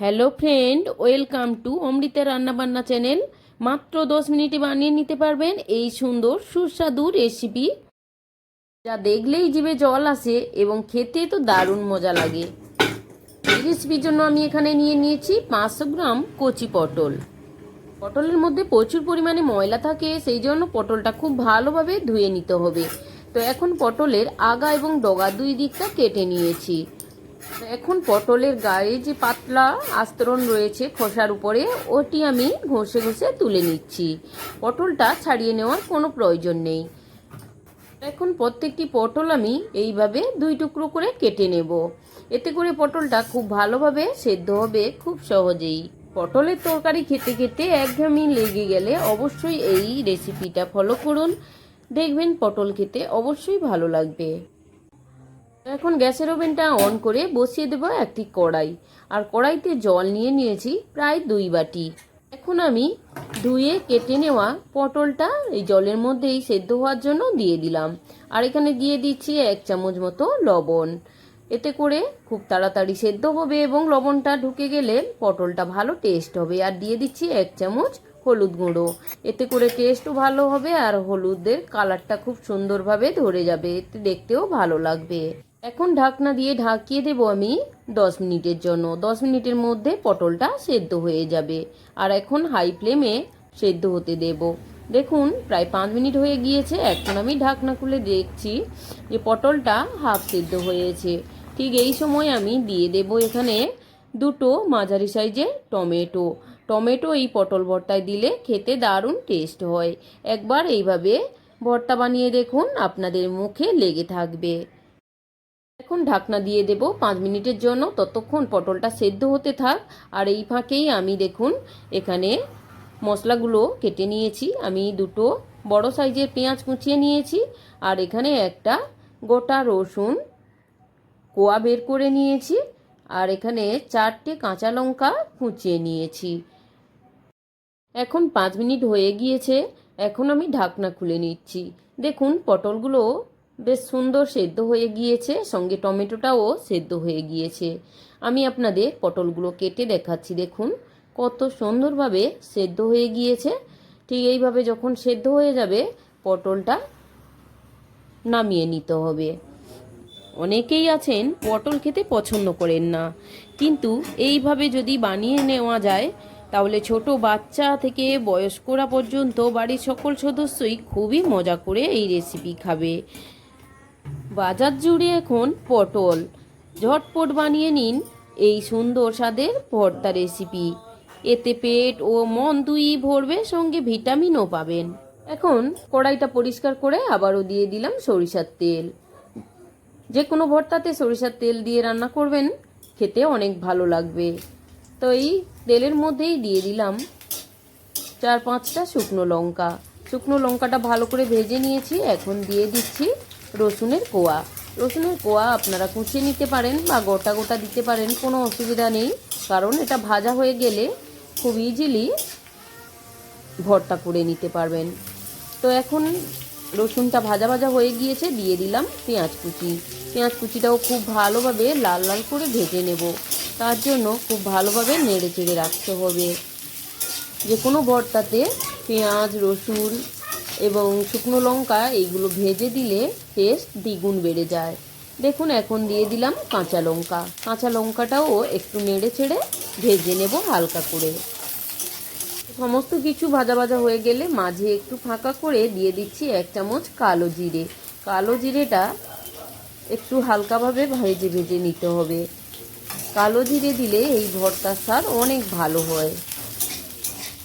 Hello friend, welcome to Amrita রান্নাবান্না channel. মাত্র 10 মিনিটে বানিয়ে নিতে পারবেন এই সুন্দর সুস্বাদু রেসিপি, যা দেখলেই জিভে জল আসে এবং খেতে তো দারুণ মজা লাগে। এই রেসিপির জন্য আমি এখানে নিয়ে নিয়েছি 500 গ্রাম কচি পটল। পটলের মধ্যে প্রচুর পরিমাণে ময়লা থাকে, সেই জন্য পটলটা খুব ভালোভাবে ধুয়ে নিতে হবে। তো এখন পটলের আগা এবং ডগা দুই দিকটা কেটে নিয়েছি। এখন পটলের গায়ে যে পাতলা আস্তরণ রয়েছে খোসার উপরে, ওটি আমি ঘষে ঘষে তুলে নিচ্ছি। পটলটা ছাড়িয়ে নেওয়ার কোনো প্রয়োজন নেই। এখন প্রত্যেকটি পটল আমি এইভাবে দুই টুকরো করে কেটে নেব। এতে করে পটলটা খুব ভালোভাবে সেদ্ধ হবে খুব সহজেই। পটলের তরকারি খেতে খেতে একঘেয়েমি লেগে গেলে অবশ্যই এই রেসিপিটা ফলো করুন, দেখবেন পটল খেতে অবশ্যই ভালো লাগবে। এখন গ্যাসের ওভেনটা অন করে বসিয়ে দেব একটি কড়াই, আর কড়াইতে জল নিয়ে নিয়েছি প্রায় 2 বাটি। এখন আমি ধুয়ে কেটে নেওয়া পটলটা এই জলের মধ্যেই সেদ্ধ হওয়ার জন্য দিয়ে দিলাম। আর এখানে দিয়ে দিচ্ছি 1 চামচ মতো লবণ। এতে করে খুব তাড়াতাড়ি সেদ্ধ হবে এবং লবণটা ঢুকে গেলে পটলটা ভালো টেস্ট হবে। আর দিয়ে দিচ্ছি 1 চামচ হলুদ গুঁড়ো। এতে করে টেস্টও ভালো হবে আর হলুদের কালারটা খুব সুন্দরভাবে ধরে যাবে, এতে দেখতেও ভালো লাগবে। এখন ঢাকনা দিয়ে ঢাকিয়ে দেবো আমি 10 মিনিটের জন্য। 10 মিনিটের মধ্যে পটলটা সেদ্ধ হয়ে যাবে। আর এখন হাই ফ্লেমে সেদ্ধ হতে দেব। দেখুন প্রায় 5 মিনিট হয়ে গিয়েছে। এখন আমি ঢাকনা খুলে দেখছি যে পটলটা হাফ সেদ্ধ হয়েছে। ঠিক এই সময় আমি দিয়ে দেব এখানে দুটো মাঝারি সাইজের টমেটো। টমেটো এই পটল ভর্তায় দিলে খেতে দারুণ টেস্ট হয়। একবার এইভাবে ভর্তা বানিয়ে দেখুন, আপনাদের মুখে লেগে থাকবে। এখন ঢাকনা দিয়ে দেব 5 মিনিটের জন্য, ততক্ষণ পটলটা সেদ্ধ হতে থাক। আর এই ফাঁকেই আমি দেখুন এখানে মশলাগুলো কেটে নিয়েছি। আমি দুটো বড় সাইজের পেঁয়াজ কুচিয়ে নিয়েছি, আর এখানে একটা গোটা রসুন কোয়া বের করে নিয়েছি, আর এখানে 4টে কাঁচা লঙ্কা কুচিয়ে নিয়েছি। এখন 5 মিনিট হয়ে গিয়েছে। এখন আমি ঢাকনা খুলে নিচ্ছি। দেখুন পটলগুলো বেশ সুন্দর সেদ্ধ হয়ে গিয়েছে, সঙ্গে টমেটোটাও সেদ্ধ হয়ে গিয়েছে। আমি আপনাদের পটলগুলো কেটে দেখাচ্ছি। দেখুন কত সুন্দরভাবে সেদ্ধ হয়ে গিয়েছে। ঠিক এইভাবে যখন সেদ্ধ হয়ে যাবে পটলটা নামিয়ে নিতে হবে। অনেকেই আছেন পটল খেতে পছন্দ করেন না, কিন্তু এইভাবে যদি বানিয়ে নেওয়া যায় তাহলে ছোট বাচ্চা থেকে বয়স্করা পর্যন্ত বাড়ির সকল সদস্যই খুবই মজা করে এই রেসিপি খাবে। বাজার জুড়ে এখন পটল, ঝটপট বানিয়ে নিন এই সুন্দর স্বাদের ভর্তা রেসিপি। এতে পেট ও মন দুই ভরবে, সঙ্গে ভিটামিনও পাবেন। এখন কড়াইটা পরিষ্কার করে আবারও দিয়ে দিলাম সরিষার তেল। যে কোনো ভর্তাতে সরিষার তেল দিয়ে রান্না করবেন, খেতে অনেক ভালো লাগবে। তো এই তেলের মধ্যেই দিয়ে দিলাম 4-5টা শুকনো লঙ্কা। শুকনো লঙ্কাটা ভালো করে ভেজে নিয়েছি। এখন দিয়ে দিচ্ছি রসুনের কোয়া। রসুনের কোয়া আপনারা কুচিয়ে নিতে পারেন বা গোটা গোটা দিতে পারেন, কোনো অসুবিধা নেই, কারণ এটা ভাজা হয়ে গেলে খুব ইজিলি ভর্তা করে নিতে পারবেন। তো এখন রসুনটা ভাজা ভাজা হয়ে গিয়েছে, দিয়ে দিলাম পেঁয়াজ কুচি। পেঁয়াজ কুচিটাও খুব ভালোভাবে লাল লাল করে ভেজে নেব। তার জন্য খুব ভালোভাবে নেড়ে চেড়ে রাখতে হবে। যে কোনো ভর্তাতে পেঁয়াজ, রসুন এবং শুকনো লঙ্কা এইগুলো ভেজে দিলে টেস্ট দ্বিগুণ বেড়ে যায়। দেখুন এখন দিয়ে দিলাম কাঁচা লঙ্কা। কাঁচা লঙ্কাটাও একটু নেড়ে চেড়ে ভেজে নেব হালকা করে। সমস্ত কিছু ভাজা ভাজা হয়ে গেলে মাঝে একটু ফাঁকা করে দিয়ে দিচ্ছি 1 চামচ কালো জিরে। কালো জিরেটা একটু হালকাভাবে ভেজে ভেজে নিতে হবে। কালো জিরে দিলে এই ভর্তার স্বাদ অনেক ভালো হয়।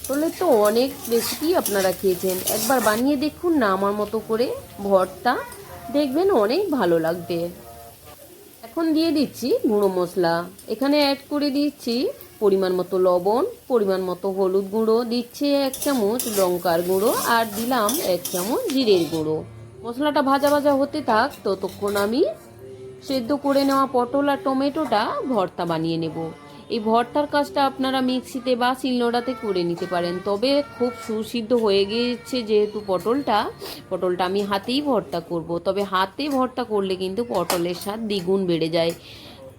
তাহলে তো অনেক রেসিপি আপনারা খেয়েছেন, একবার বানিয়ে দেখুন না আমার মতো করে ভর্তা, দেখবেন অনেক ভালো লাগবে। এখন দিয়ে দিচ্ছি গুঁড়ো মশলা। এখানে অ্যাড করে দিচ্ছি পরিমাণ মতো লবণ, পরিমাণ মতো হলুদ গুঁড়ো, দিচ্ছি 1 চামচ লঙ্কার গুঁড়ো, আর দিলাম 1 চামচ জিরের গুঁড়ো। মশলাটা ভাজা ভাজা হতে থাক, ততক্ষণ আমি সেদ্ধ করে নেওয়া পটল আর টমেটোটা ভর্তা বানিয়ে নেব। এই ভর্তার কাজটা আপনারা মিক্সিতে বা শিলনোড়াতে করে নিতে পারেন, তবে খুব সুসিদ্ধ হয়ে গিয়েছে যেহেতু পটলটা আমি হাতেই ভর্তা করব। তবে হাতে ভর্তা করলে কিন্তু পটলের স্বাদ দ্বিগুণ বেড়ে যায়।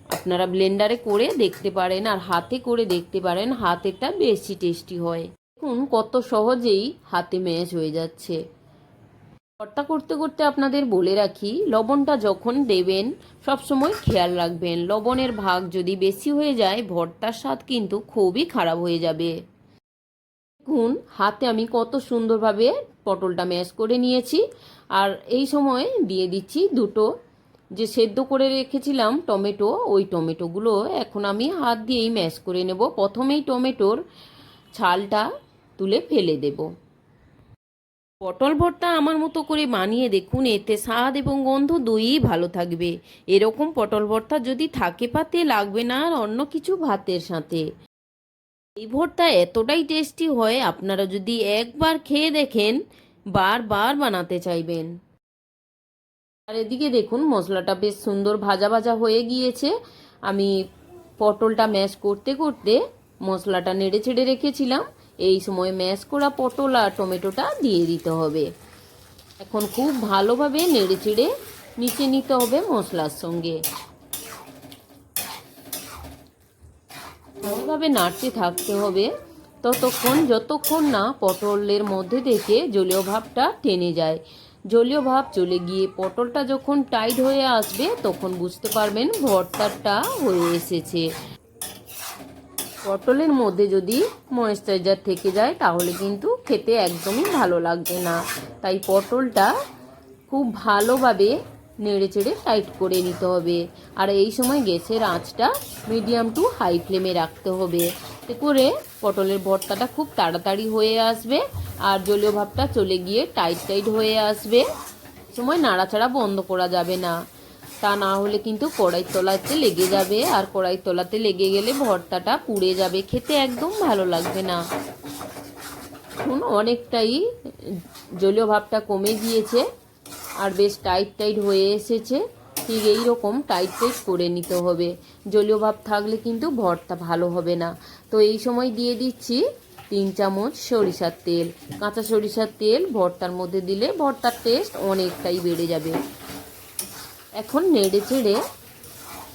আপনারা ব্লেন্ডারে করে দেখতে পারেন আর হাতে করে দেখতে পারেন, হাতেরটা বেশি টেস্টি হয়। দেখুন কত সহজেই হাতে ম্যাশ হয়ে যাচ্ছে। ভর্তা করতে করতে আপনাদের বলে রাখি, লবণটা যখন দেবেন সবসময় খেয়াল রাখবেন, লবণের ভাগ যদি বেশি হয়ে যায় ভর্তার স্বাদ কিন্তু খুবই খারাপ হয়ে যাবে। দেখুন হাতে আমি কত সুন্দরভাবে পটলটা ম্যাশ করে নিয়েছি। আর এই সময় দিয়ে দিচ্ছি দুটো যে সেদ্ধ করে রেখেছিলাম টমেটো, ওই টমেটোগুলো এখন আমি হাত দিয়েই ম্যাশ করে নেব। প্রথমেই টমেটোর ছালটা তুলে ফেলে দেব। পটল ভর্তা আমার মতো করে বানিয়ে দেখুন, এতে স্বাদ এবং গন্ধ দুইই ভালো থাকবে। এরকম পটল ভর্তা যদি থাকে পাতে লাগবে না আর অন্য কিছু ভাতের সাথে। এই ভর্তা এতটাই টেস্টি হয়, আপনারা যদি একবার খেয়ে দেখেন বারবার বানাতে চাইবেন। আর এদিকে দেখুন মশলাটা বেশ সুন্দর ভাজা ভাজা হয়ে গিয়েছে। আমি পটলটা ম্যাশ করতে করতে মশলাটা নেড়ে ছেড়ে রেখেছিলাম। এই সময় ম্যাশ করা পটল আর টমেটোটা দিয়ে দিতে হবে। এখন খুব ভালোভাবে নেড়ে চেড়ে মিশিয়ে নিতে হবে মশলার সঙ্গে। ভালোভাবে নাড়তে থাকতে হবে ততক্ষণ যতক্ষণ না পটলের মধ্যে থেকে জলীয় ভাবটা টেনে যায়। জলীয় ভাব চলে গিয়ে পটলটা যখন টাইট হয়ে আসবে তখন বুঝতে পারবেন ভর্তাটা হয়ে এসেছে। পটলের মধ্যে যদি ময়েশ্চারাইজার থেকে যায় তাহলে কিন্তু খেতে একদমই ভালো লাগবে না। তাই পটলটা খুব ভালোভাবে নেড়ে চেড়ে টাইট করে নিতে হবে। আর এই সময় গ্যাসের আঁচটা মিডিয়াম টু হাই ফ্লেমে রাখতে হবে। এতে করে পটলের ভর্তাটা খুব তাড়াতাড়ি হয়ে আসবে আর জলীয় ভাবটা চলে গিয়ে টাইট টাইট হয়ে আসবে। সময় নাড়াচাড়া বন্ধ করা যাবে না, তা না হলে কিন্তু কড়াই তলাতে লেগে যাবে আর কড়াই তলাতে লেগে গেলে ভর্তাটা পুড়ে যাবে, খেতে একদম ভালো লাগবে না। এখন অনেকটাই জলীয় ভাবটা কমে গিয়েছে আর বেশ টাইট টাইট হয়ে এসেছে। ঠিক এই রকম টাইট টাইট করে নিতে হবে, জলীয় ভাব থাকলে কিন্তু ভর্তা ভালো হবে না। তো এই সময় দিয়ে দিচ্ছি 3 চামচ সরিষার তেল। কাঁচা সরিষার তেল ভর্তার মধ্যে দিলে ভর্তার টেস্ট অনেকটাই বেড়ে যাবে। এখন নেড়ে চেড়ে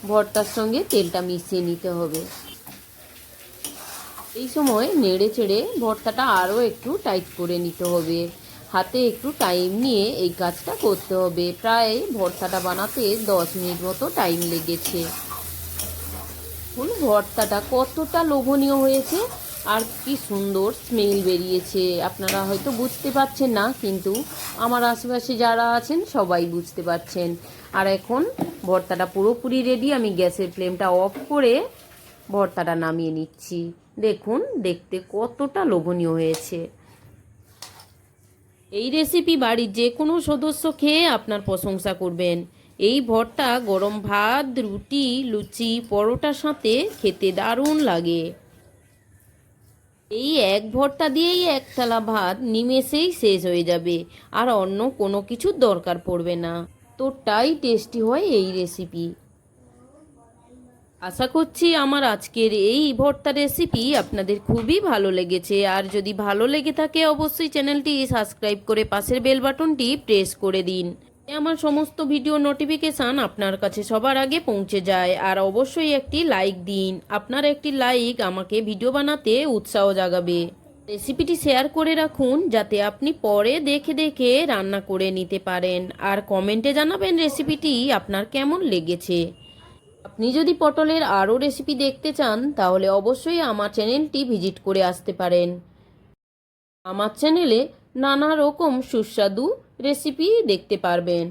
ভর্তার সঙ্গে তেলটা মিশিয়ে নিতে হবে। এই সময় নেড়ে চেড়ে ভর্তাটা আরও একটু টাইট করে নিতে হবে। হাতে একটু টাইম নিয়ে এই কাজটা করতে হবে। প্রায় ভর্তাটা বানাতে 10 মিনিট মতো টাইম লেগেছে। ভর্তাটা কতটা লোভনীয় হয়েছে আর কি সুন্দর স্মেল বেরিয়েছে। আপনারা হয়তো বুঝতে পারছেন না, কিন্তু আমার আশেপাশে যারা আছেন সবাই বুঝতে পারছেন। আর এখন ভর্তাটা পুরোপুরি রেডি। আমি গ্যাসের ফ্লেমটা অফ করে ভর্তাটা নামিয়ে নিচ্ছি। দেখুন দেখতে কতটা লোভনীয় হয়েছে। এই রেসিপি বাড়ির যে কোনো সদস্য খেয়ে আপনার প্রশংসা করবেন। এই ভর্তা গরম ভাত, রুটি, লুচি, পরোটার সাথে খেতে দারুণ লাগে। এই এক ভর্তা দিয়েই এক থালা ভাত নিমেষেই শেষ হয়ে যাবে আর অন্য কোনো কিছুর দরকার পড়বে না। তোটাই টেস্টি হয় এই রেসিপি। আশা করছি আমার আজকের এই ভর্তা রেসিপি আপনাদের খুবই ভালো লেগেছে। আর যদি ভালো লেগে থাকে অবশ্যই চ্যানেলটি সাবস্ক্রাইব করে পাশের বেল বাটনটি প্রেস করে দিন। আমার সমস্ত ভিডিও নোটিফিকেশান আপনার কাছে সবার আগে পৌঁছে যায়। আর অবশ্যই একটি লাইক দিন, আপনার একটি লাইক আমাকে ভিডিও বানাতে উৎসাহ জাগাবে। রেসিপিটি শেয়ার করে রাখুন যাতে আপনি পরে দেখে দেখে রান্না করে নিতে পারেন। আর কমেন্টে জানাবেন রেসিপিটি আপনার কেমন লেগেছে। আপনি যদি পটলের আরও রেসিপি দেখতে চান তাহলে অবশ্যই আমার চ্যানেলটি ভিজিট করে আসতে পারেন। আমার চ্যানেলে নানা রকম সুস্বাদু রেসিপি দেখতে পারবেন।